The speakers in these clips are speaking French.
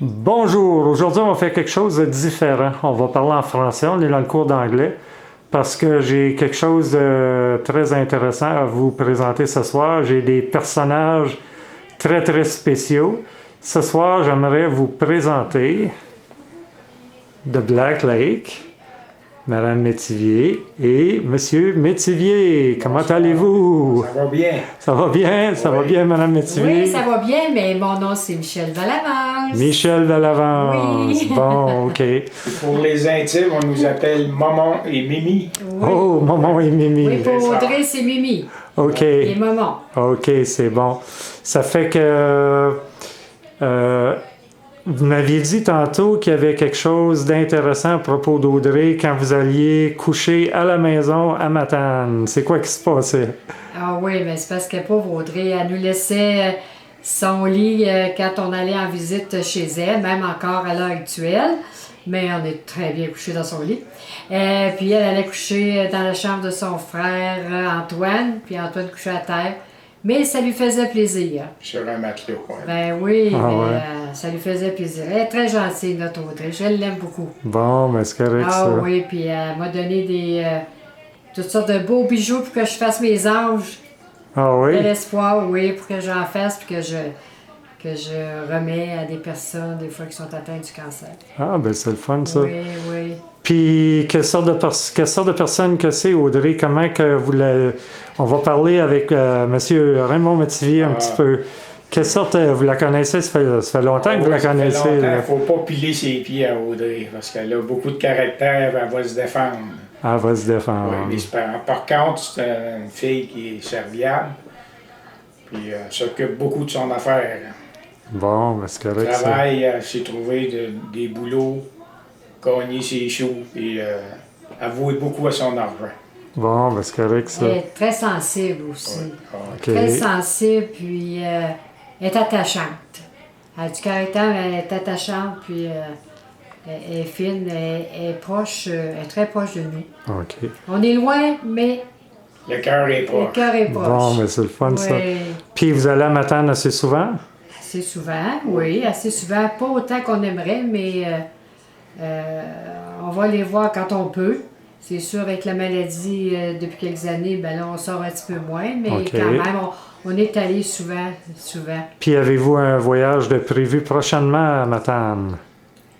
Bonjour, aujourd'hui on va faire quelque chose de différent. On va parler en français, on est dans le cours d'anglais parce que j'ai quelque chose de très intéressant à vous présenter ce soir. J'ai des personnages très spéciaux. Ce soir, j'aimerais vous présenter de Black Lake, Madame Métivier et Monsieur Métivier. Comment allez-vous? Ça va bien. Ça va bien? Ça va bien, Madame Métivier? Oui, ça va bien, mais mon nom, c'est Michel Vallavance. Michel Vallavance. Oui. Bon, OK. Pour les intimes, on nous appelle Maman et Mimi. Oui. Oh, Maman et Mimi. Oui, pour Audrey, c'est Mimi. OK. Et Maman. OK, c'est bon. Ça fait que vous m'aviez dit tantôt qu'il y avait quelque chose d'intéressant à propos d'Audrey quand vous alliez coucher à la maison à Matane. C'est quoi qui se passait? Ah oui, mais c'est parce que pauvre Audrey, elle nous laissait son lit quand on allait en visite chez elle, même encore à l'heure actuelle. Mais on est très bien couché dans son lit. Puis elle allait coucher dans la chambre de son frère Antoine, puis Antoine couchait à terre. Mais ça lui faisait plaisir. Sur un matelot. Ouais. Ben oui, Ah mais, ouais. ça lui faisait plaisir. Elle est très gentille, notre Audrey. Je l'aime beaucoup. Bon, mais c'est correct, Ah ça. oui, puis elle m'a donné toutes sortes de beaux bijoux pour que je fasse mes anges. Ah De oui? l'espoir, oui, pour que j'en fasse, puis que je remets à des personnes, des fois, qui sont atteintes du cancer. Ah, ben c'est le fun, ça. Oui, oui. Puis, quelle sorte de personne que c'est, Audrey? Comment que vous la... On va parler avec Monsieur Raymond Métivier un petit peu. Quelle sorte, vous la connaissez? Ça fait longtemps que vous la connaissez. Il Là. ne faut pas piler ses pieds à Audrey, parce qu'elle a beaucoup de caractère, elle va se défendre. Elle va se défendre. Oui, mais par contre, c'est une fille qui est serviable, puis elle s'occupe beaucoup de son affaire. Bon, ben c'est correct, ça. Travaille, elle s'est trouvé des boulots, gagner ses choux, puis elle vaut beaucoup à son argent. Bon, ben c'est correct, ça. Elle est très sensible aussi. OK. Très sensible, puis elle est attachante. Elle a du caractère, mais elle est attachante, puis elle est fine, elle est proche, elle est très proche de nous. OK. On est loin, mais Le cœur est le proche. cœur est proche. Bon, ben c'est le fun, ça. Oui. Puis, vous allez à Matane assez souvent? Assez souvent, oui, assez souvent. Pas autant qu'on aimerait, mais on va les voir quand on peut. C'est sûr, avec la maladie depuis quelques années, ben là, on sort un petit peu moins, mais OK. quand même, on est allé souvent. Puis, avez-vous un voyage de prévu prochainement à Matane?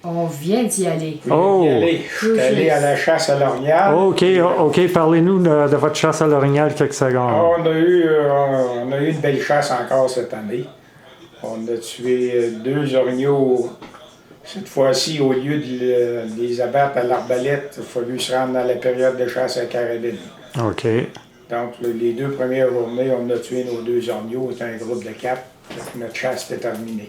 On vient d'y aller. Oh! Je suis allé à la chasse à l'orignal. OK. Parlez-nous de votre chasse à l'orignal quelques secondes. On a eu une belle chasse encore cette année. On a tué 2 orignaux. Cette fois-ci, au lieu de les abattre à l'arbalète, il a fallu se rendre dans la période de chasse à carabine. OK. Donc, les 2 premières journées, on a tué nos 2 orignaux. C'était un groupe de 4. Notre chasse était terminée.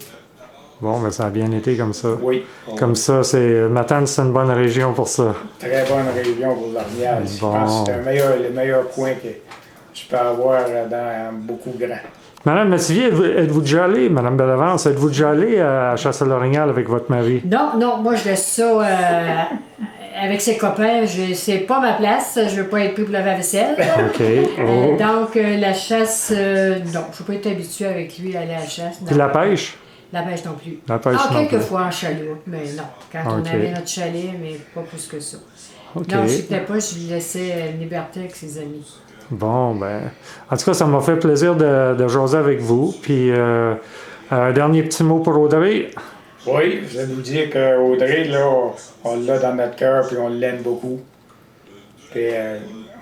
Bon, ben ça a bien été comme ça. Oui. Comme ça, Matane, c'est une bonne région pour ça. Très bonne région pour l'orignal. Je Bon. pense que c'est le meilleur point que tu peux avoir dans beaucoup grand. Madame Métivier, êtes-vous déjà allée, Madame Bellavance, êtes-vous déjà allée à chasse à l'orignal avec votre mari? Non, moi je laisse ça avec ses copains. C'est pas ma place. Je veux pas être pris pour la vaisselle. OK. Oh. Donc, la chasse, non, je ne veux pas être habituée avec lui à aller à la chasse. Non. Puis la pêche? La pêche non plus. La pêche non quelques plus. fois en chalut, mais non. Quand OK. on avait notre chalet, mais pas plus que ça. OK. Non, je ne pas, je lui laissais une liberté avec ses amis. Bon, ben, en tout cas, ça m'a fait plaisir de jaser avec vous. Puis, un dernier petit mot pour Audrey. Oui, je vais vous dire qu'Audrey, là, on l'a dans notre cœur et on l'aime beaucoup. Puis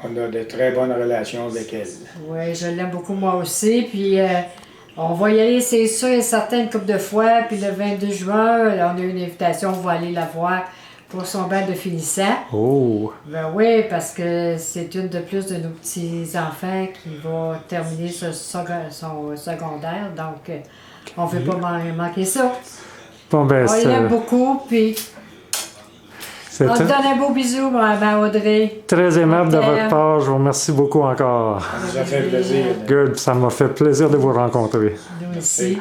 on a de très bonnes relations avec elle. Oui, je l'aime beaucoup moi aussi. Puis on va y aller, c'est sûr, et certain, une couple de fois. Puis le 22 juin, là, on a eu une invitation, on va aller la voir pour son bal de finissant. Oh! Ben oui, parce que c'est une de plus de nos petits-enfants qui va terminer son secondaire. Donc, on ne veut pas manquer ça. Bon, ben, On l'aime beaucoup, puis c'est on te donne un beau bisou, ma Audrey. très aimable de On votre t'aime. part. Je vous remercie beaucoup encore. Ça nous a fait plaisir. Good, ça m'a fait plaisir de vous rencontrer. Nous aussi.